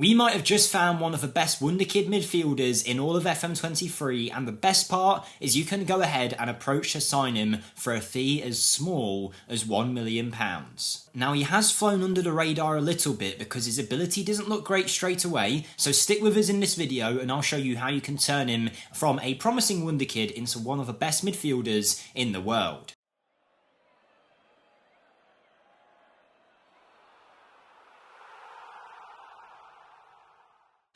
We might have just found one of the best Wonderkid midfielders in all of FM23, and the best part is you can go ahead and approach to sign him for a fee as small as £1 million. Now, he has flown under the radar a little bit because his ability doesn't look great straight away, so stick with us in this video and I'll show you how you can turn him from a promising Wonderkid into one of the best midfielders in the world.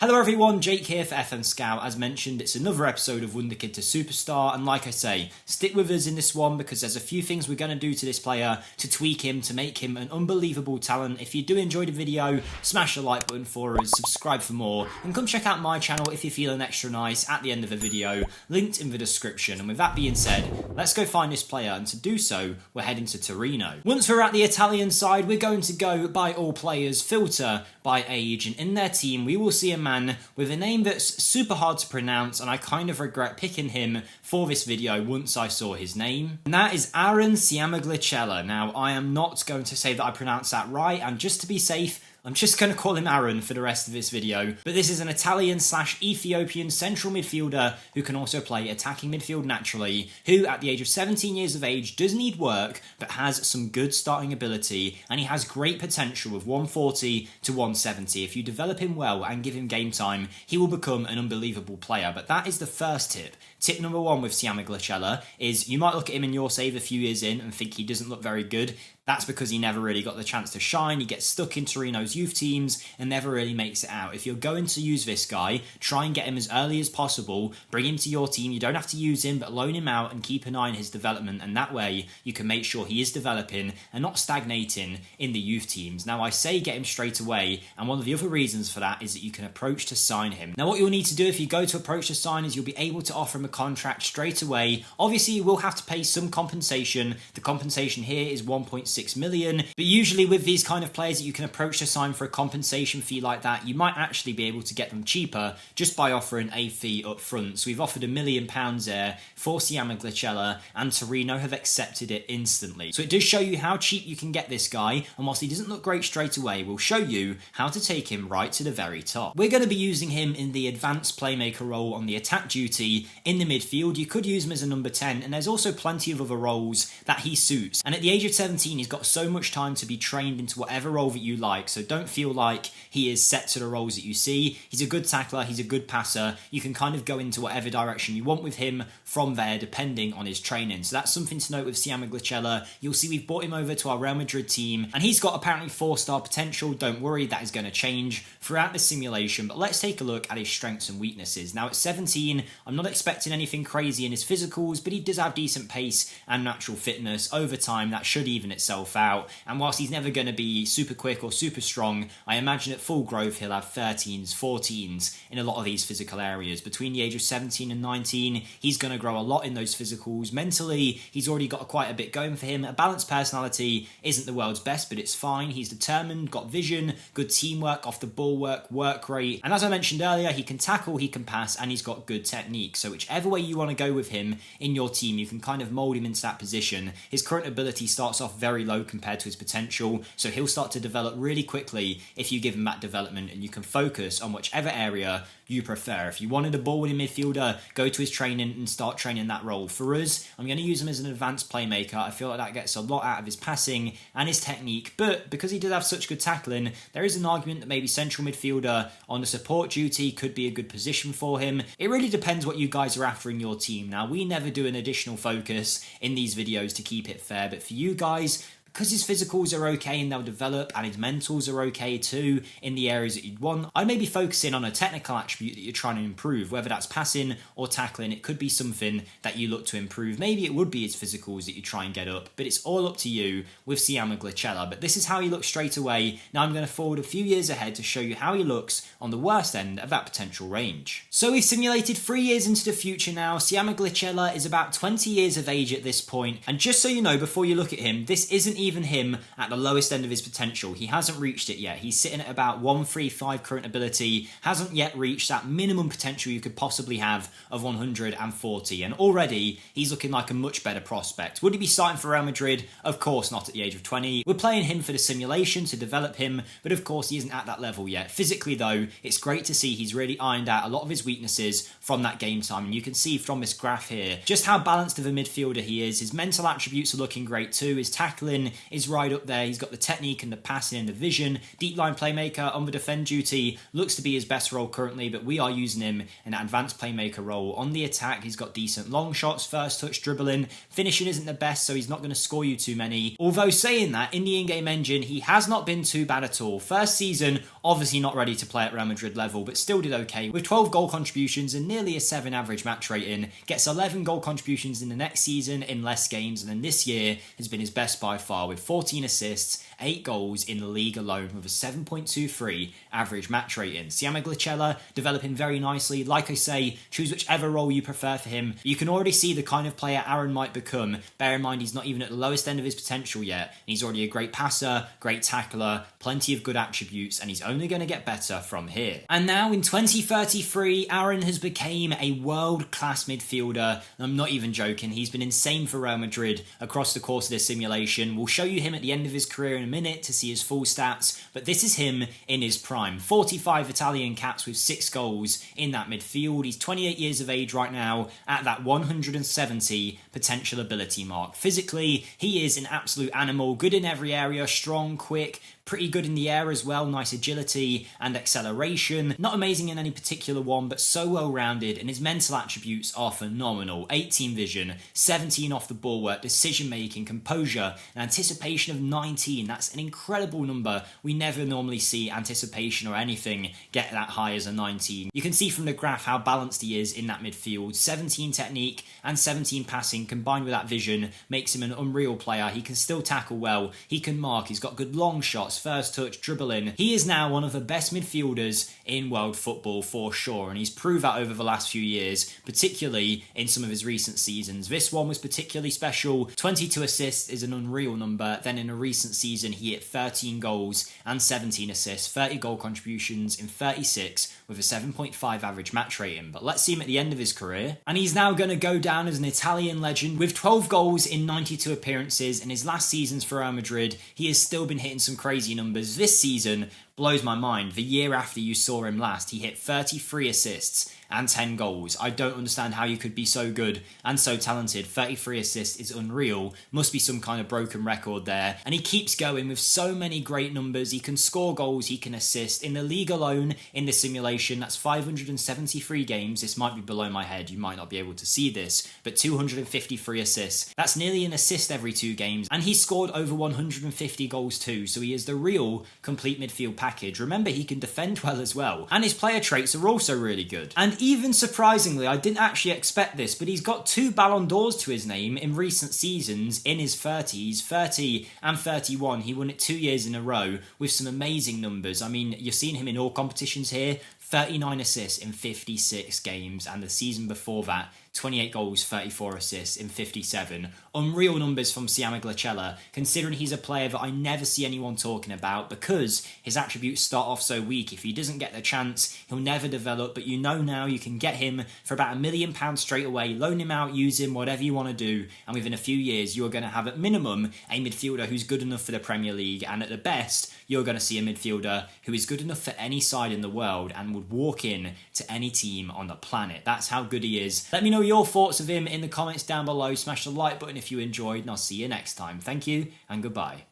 Hello everyone, Jake here for FMSCOUT. As mentioned, it's another episode of Wonderkid to Superstar, and like I say, stick with us in this one because there's a few things we're going to do to this player to tweak him, to make him an unbelievable talent. If you do enjoy the video, smash the like button for us, subscribe for more, and come check out my channel if you're feeling extra nice at the end of the video, linked in the description. And with that being said, let's go find this player, and to do so, we're heading to Torino. Once we're at the Italian side, we're going to go by all players, filter by age, and in their team we will see a man with a name that's super hard to pronounce, and I kind of regret picking him for this video once I saw his name. And that is Ciammaglichella. Now, I am not going to say that I pronounced that right, and just to be safe, I'm just going to call him Aaron for the rest of this video, but this is an Italian/Ethiopian central midfielder who can also play attacking midfield naturally, who at the age of 17 years of age does need work, but has some good starting ability, and he has great potential of 140 to 170. If you develop him well and give him game time, he will become an unbelievable player. But that is the first tip. Tip number one with Ciammaglichella is you might look at him in your save a few years in and think he doesn't look very good. That's because he never really got the chance to shine. He gets stuck in Torino's youth teams and never really makes it out. If you're going to use this guy, try and get him as early as possible. Bring him to your team. You don't have to use him, but loan him out and keep an eye on his development. And that way, you can make sure he is developing and not stagnating in the youth teams. Now, I say get him straight away, and one of the other reasons for that is that you can approach to sign him. Now, what you'll need to do if you go to approach to sign is you'll be able to offer him a contract straight away. Obviously, you will have to pay some compensation. The compensation here is 1.6 million, but usually with these kind of players that you can approach to sign for a compensation fee like that, you might actually be able to get them cheaper just by offering a fee up front. So we've offered £1 million there for Ciammaglichella, and Torino have accepted it instantly. So it does show you how cheap you can get this guy, and whilst he doesn't look great straight away, we'll show you how to take him right to the very top. We're going to be using him in the advanced playmaker role on the attack duty in the midfield. You could use him as a number 10, and there's also plenty of other roles that he suits. And at the age of 17, he's got so much time to be trained into whatever role that you like, so don't feel like he is set to the roles that you see. He's a good tackler, he's a good passer. You can kind of go into whatever direction you want with him from there, depending on his training. So that's something to note with Ciammaglichella. You'll see we've brought him over to our Real Madrid team, and he's got apparently 4-star potential. Don't worry, that is going to change throughout the simulation, but let's take a look at his strengths and weaknesses. Now, at 17, I'm not expecting anything crazy in his physicals, but he does have decent pace and natural fitness. Over time, that should even itself out. And whilst he's never going to be super quick or super strong, I imagine at full growth he'll have 13s, 14s in a lot of these physical areas. Between the age of 17 and 19, he's going to grow a lot in those physicals. Mentally, he's already got quite a bit going for him. A balanced personality isn't the world's best, but it's fine. He's determined, got vision, good teamwork, off the ball work rate. And as I mentioned earlier, he can tackle, he can pass, and he's got good technique. So whichever way you want to go with him in your team, you can kind of mould him into that position. His current ability starts off very low compared to his potential, so he'll start to develop really quickly if you give him that development, and you can focus on whichever area you prefer. If you wanted a ball-winning midfielder, go to his training and start training that role. For us, I'm going to use him as an advanced playmaker. I feel like that gets a lot out of his passing and his technique, but because he does have such good tackling, there is an argument that maybe central midfielder on the support duty could be a good position for him. It really depends what you guys are after in your team. Now, we never do an additional focus in these videos to keep it fair, but for you guys, because his physicals are okay and they'll develop, and his mentals are okay too in the areas that you'd want, I may be focusing on a technical attribute that you're trying to improve, whether that's passing or tackling. It could be something that you look to improve. Maybe it would be his physicals that you try and get up, but it's all up to you with Ciammaglichella. But this is how he looks straight away. Now I'm going to forward a few years ahead to show you how he looks on the worst end of that potential range. So we've simulated 3 years into the future now. Ciammaglichella is about 20 years of age at this point, and just so you know before you look at him, this isn't even him at the lowest end of his potential. He hasn't reached it yet. He's sitting at about 135 current ability, hasn't yet reached that minimum potential you could possibly have of 140, and already he's looking like a much better prospect. Would he be starting for Real Madrid? Of course not at the age of 20. We're playing him for the simulation to develop him, but of course he isn't at that level yet. Physically though, it's great to see he's really ironed out a lot of his weaknesses from that game time, and you can see from this graph here just how balanced of a midfielder he is. His mental attributes are looking great too. His tackling is right up there. He's got the technique and the passing and the vision. Deep line playmaker on the defend duty looks to be his best role currently, but we are using him in that advanced playmaker role. On the attack, he's got decent long shots, first touch, dribbling. Finishing isn't the best, so he's not going to score you too many. Although saying that, in the in-game engine, he has not been too bad at all. First season, obviously not ready to play at Real Madrid level, but still did okay with 12 goal contributions and nearly a 7 average match rating. Gets 11 goal contributions in the next season in less games, and then this year has been his best by far with 14 assists, 8 goals in the league alone with a 7.23 average match rating. Ciammaglichella developing very nicely. Like I say, choose whichever role you prefer for him. You can already see the kind of player Aaron might become. Bear in mind he's not even at the lowest end of his potential yet, and he's already a great passer, great tackler, plenty of good attributes, and he's only going to get better from here. And now in 2033, Aaron has become a world-class midfielder. I'm not even joking, he's been insane for Real Madrid across the course of this simulation. We'll show you him at the end of his career in a minute to see his full stats, but this is him in his prime. 45 Italian caps with 6 goals in that midfield. He's 28 years of age right now at that 170 potential ability mark. Physically, he is an absolute animal, good in every area, strong, quick, pretty good in the air as well, nice agility and acceleration. Not amazing in any particular one, but so well rounded, and his mental attributes are phenomenal. 18 vision, 17 off the ball work, decision making, composure, and anticipation of 19. That's an incredible number. We never normally see anticipation or anything get that high as a 19. You can see from the graph how balanced he is in that midfield. 17 technique and 17 passing combined with that vision makes him an unreal player. He can still tackle well, he can mark, he's got good long shots, first touch, dribbling. He is now one of the best midfielders in world football for sure, and he's proved that over the last few years, particularly in some of his recent seasons. This one was particularly special. 22 assists is an unreal number. Then in a recent season he hit 13 goals and 17 assists, 30 goal contributions in 36 with a 7.5 average match rating. But let's see him at the end of his career, and he's now going to go down as an Italian legend with 12 goals in 92 appearances. In his last seasons for Real Madrid, he has still been hitting some crazy numbers. This season blows my mind. The year after you saw him last, he hit 33 assists and 10 goals. I don't understand how you could be so good and so talented. 33 assists is unreal. Must be some kind of broken record there. And he keeps going with so many great numbers. He can score goals, he can assist. In the league alone, in the simulation, that's 573 games. This might be below my head, you might not be able to see this, but 253 assists. That's nearly an assist every 2 games. And he scored over 150 goals too, so he is the real complete midfield package. Remember, he can defend well as well. And his player traits are also really good. And even surprisingly, I didn't actually expect this, but he's got 2 Ballon d'Ors to his name in recent seasons in his 30s, 30 and 31. He won it 2 years in a row with some amazing numbers. I mean, you're seeing him in all competitions here. 39 assists in 56 games, and the season before that, 28 goals, 34 assists in 57. Unreal numbers from Ciammaglichella, considering he's a player that I never see anyone talking about because his attributes start off so weak. If he doesn't get the chance, he'll never develop, but you know now you can get him for about £1 million straight away, loan him out, use him, whatever you want to do, and within a few years you're going to have at minimum a midfielder who's good enough for the Premier League, and at the best you're going to see a midfielder who is good enough for any side in the world and would walk in to any team on the planet. That's how good he is. Let me know your thoughts of him in the comments down below. Smash the like button if you enjoyed, and I'll see you next time. Thank you and goodbye.